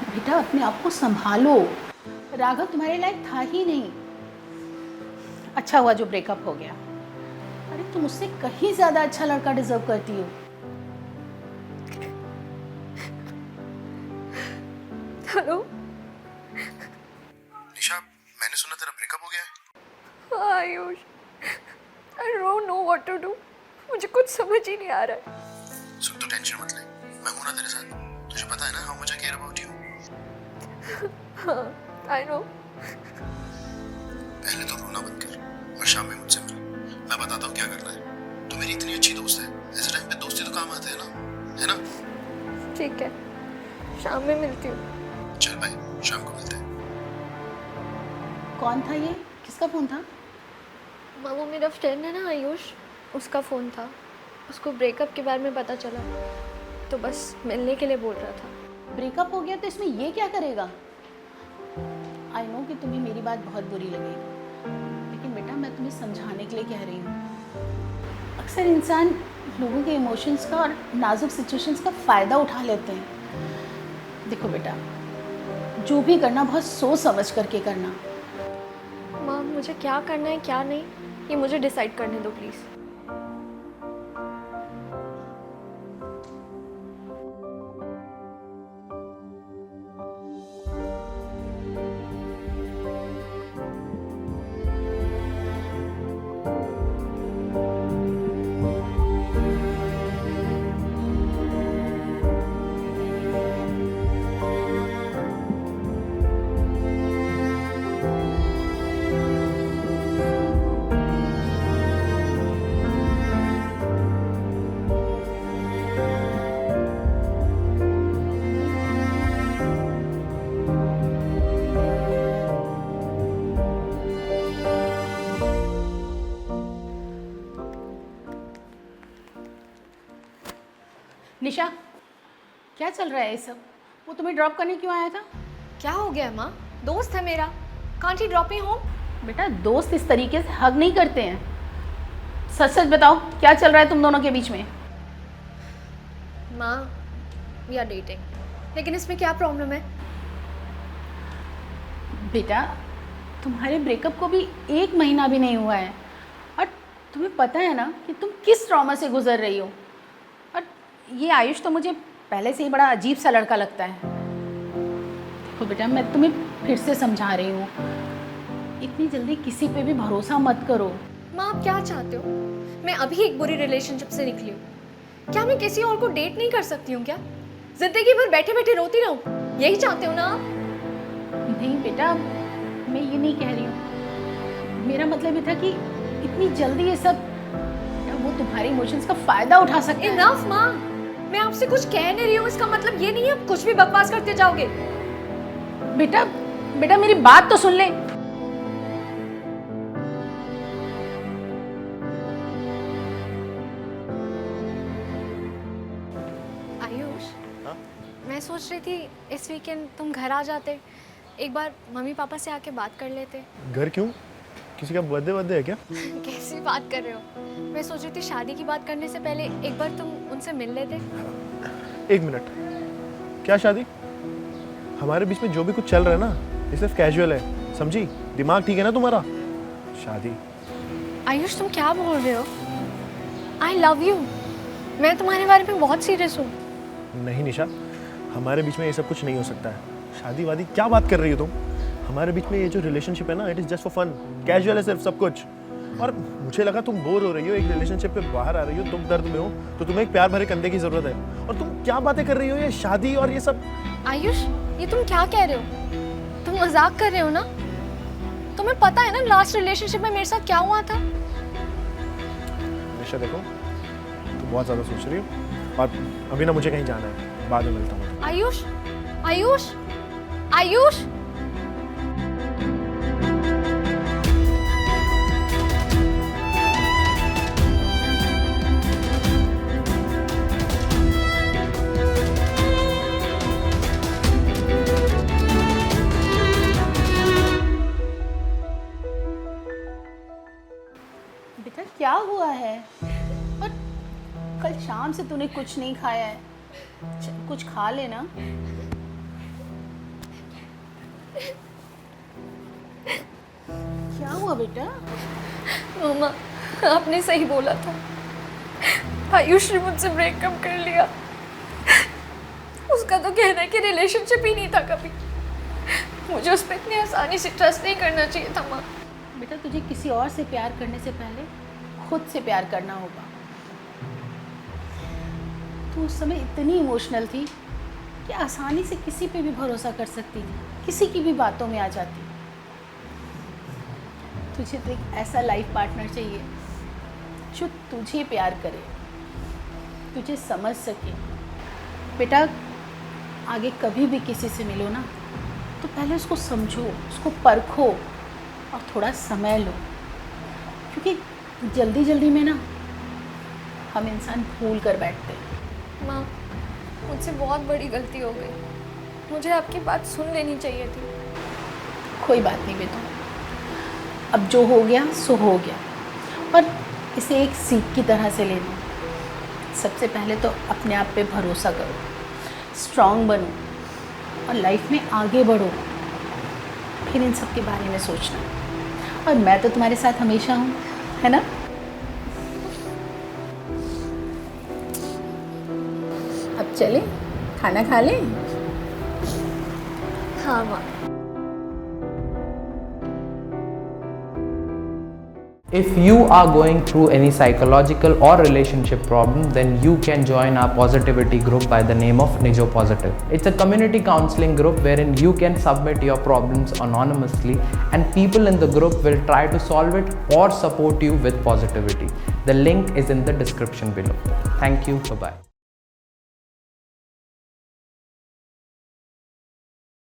बेटा अपने आप को संभालो, राघव तुम्हारे लायक था ही नहीं। अच्छा हुआ जो ब्रेकअप हो गया। अरे तुम उससे कहीं ज्यादा अच्छा लड़का डिजर्व करती हो। हेलो निशा, मैंने सुना तेरा ब्रेकअप हो गया है। Ayush, I don't know what to do. मुझे कुछ समझ ही नहीं आ रहा है। सुन, तो टेंशन मत ले, मैं हूं ना तेरे साथ। तुझे पता है ना how much I care about you. हाँ, आई नो। पहले तो रोना बंद कर और शाम में मुझसे मिल। मैं बताता हूँ क्या करना है। तू मेरी इतनी अच्छी दोस्त है, ऐसे टाइम पे दोस्ती तो काम आते है ना, है ना? ठीक है, शाम में मिलती हूँ। चल भाई, शाम को मिलते हैं। कौन था ये, किसका फोन था? माँ, वो मेरा फ्रेंड है ना आयुष, उसका फ़ोन था। उसको ब्रेकअप के बारे में पता चला तो बस मिलने के लिए बोल रहा था। ब्रेकअप हो गया तो इसमें ये क्या करेगा? आई नो कि तुम्हें मेरी बात बहुत बुरी लगी, लेकिन बेटा मैं तुम्हें समझाने के लिए कह रही हूँ। अक्सर इंसान लोगों के इमोशंस का और नाजुक सिचुएशंस का फ़ायदा उठा लेते हैं। देखो बेटा, जो भी करना बहुत सोच समझ करके करना। माँ, मुझे क्या करना है क्या नहीं, ये मुझे डिसाइड करने दो प्लीज़। निशा, क्या चल रहा है ये सब? वो तुम्हें ड्रॉप करने क्यों आया था? क्या हो गया है माँ? दोस्त है मेरा, can't he drop me home? बेटा दोस्त इस तरीके से हग नहीं करते हैं। सच सच बताओ, क्या चल रहा है तुम दोनों के बीच में? माँ, वी आर डेटिंग, लेकिन इसमें क्या प्रॉब्लम है? बेटा तुम्हारे ब्रेकअप को भी 1 महीना भी नहीं हुआ है और तुम्हें पता है ना कि तुम किस ट्रॉमा से गुजर रही हो। और ये आयुष तो मुझे पहले से ही बड़ा अजीब सा लड़का लगता है। देखो बेटा, मैं तुम्हें फिर से समझा रही हूँ, इतनी जल्दी किसी पे भी भरोसा मत करो। माँ, आप क्या चाहते हो? मैं अभी एक बुरी रिलेशनशिप से निकली हूँ, क्या मैं किसी और को डेट नहीं कर सकती हूँ क्या? जिंदगी भर बैठे बैठे रोती रहूँ, यही चाहते हो ना आप? नहीं बेटा, मैं ये नहीं कह रही हूँ। मेरा मतलब ये था कि इतनी जल्दी ये सब, वो तुम्हारे इमोशंस का फायदा उठा सकते हैं। इनफ माँ, मैं आपसे कुछ कह नहीं रही हूँ, इसका मतलब ये नहीं है आप कुछ भी बकवास करते जाओगे। बेटा बेटा मेरी बात तो सुन ले। आयुष, हाँ? मैं सोच रही थी इस वीकेंड तुम घर आ जाते, एक बार मम्मी पापा से आके बात कर लेते। घर क्यों? किसी का बर्थडे है क्या? कैसी बात कर रहे हो? मैं सोच रही थी शादी की बात करने से पहले एक बार तुम उनसे मिल लेते। 1 मिनट, क्या शादी? हमारे बीच में जो भी कुछ चल रहा है ना, ये सिर्फ कैजुअल है, समझी? दिमाग ठीक है ना तुम्हारा? शादी? आयुष, तुम क्या बोल रहे हो? आई लव यू, मैं तुम्हारे बारे में बहुत सीरियस हूँ। नहीं निशा, हमारे बीच में ये सब कुछ नहीं हो सकता है। शादी वादी क्या बात कर रही हो तुम? हमारे बीच में ये जो रिलेशनशिप है ना, it is just for fun, casual है सिर्फ सब कुछ। और मुझे लगा तुम बोर हो रही हो, एक रिलेशनशिप पे बाहर आ रही हो, तुम दर्द में हो, तो तुम्हें एक प्यार भरे कंधे की जरूरत है। और तुम क्या बातें कर रही हो, ये शादी और ये सब? आयुष, ये तुम क्या कह रहे हो? तुम मजाक कर रहे हो ना? तुम्हें पता है ना लास्ट रिलेशनशिप में मेरे साथ क्या हुआ था? निशा देखो, तुम बहुत ज्यादा सोच रही हो और अभी ना मुझे कहीं जाना है, बाद में मिलता हूँ। आयुष, आयुष, आयुष, बेटा क्या हुआ है? और कल शाम से तूने कुछ नहीं खाया है, कुछ खा लेना। क्या हुआ बेटा? मामा, आपने सही बोला था। आयुष ने मुझसे ब्रेकअप कर लिया। उसका तो कहना है कि रिलेशनशिप ही नहीं था कभी। मुझे उस पर इतनी आसानी से ट्रस्ट नहीं करना चाहिए था माँ। बेटा तुझे किसी और से प्यार करने से पहले खुद से प्यार करना होगा। तू उस समय इतनी इमोशनल थी कि आसानी से किसी पे भी भरोसा कर सकती थी, किसी की भी बातों में आ जाती। तुझे तो एक ऐसा लाइफ पार्टनर चाहिए जो तुझे प्यार करे, तुझे समझ सके। बेटा आगे कभी भी किसी से मिलो ना तो पहले उसको समझो, उसको परखो और थोड़ा समय लो, क्योंकि जल्दी जल्दी में ना हम इंसान भूल कर बैठते हैं। माँ, मुझसे बहुत बड़ी गलती हो गई। मुझे आपकी बात सुन लेनी चाहिए थी। कोई बात नहीं बेटा, अब जो हो गया सो हो गया, और इसे एक सीख की तरह से लेना। सबसे पहले तो अपने आप पे भरोसा करो, स्ट्रांग बनो और लाइफ में आगे बढ़ो, फिर इन सब के बारे में सोचना। और मैं तो तुम्हारे साथ हमेशा हूँ, है ना? अब चले खाना खा लें? हाँ माँ। If you are going through any psychological or relationship problem, then you can join our positivity group by the name of Nijo Positive. It's a community counseling group wherein you can submit your problems anonymously and people in the group will try to solve it or support you with positivity. The link is in the description below. Thank you. Bye-bye.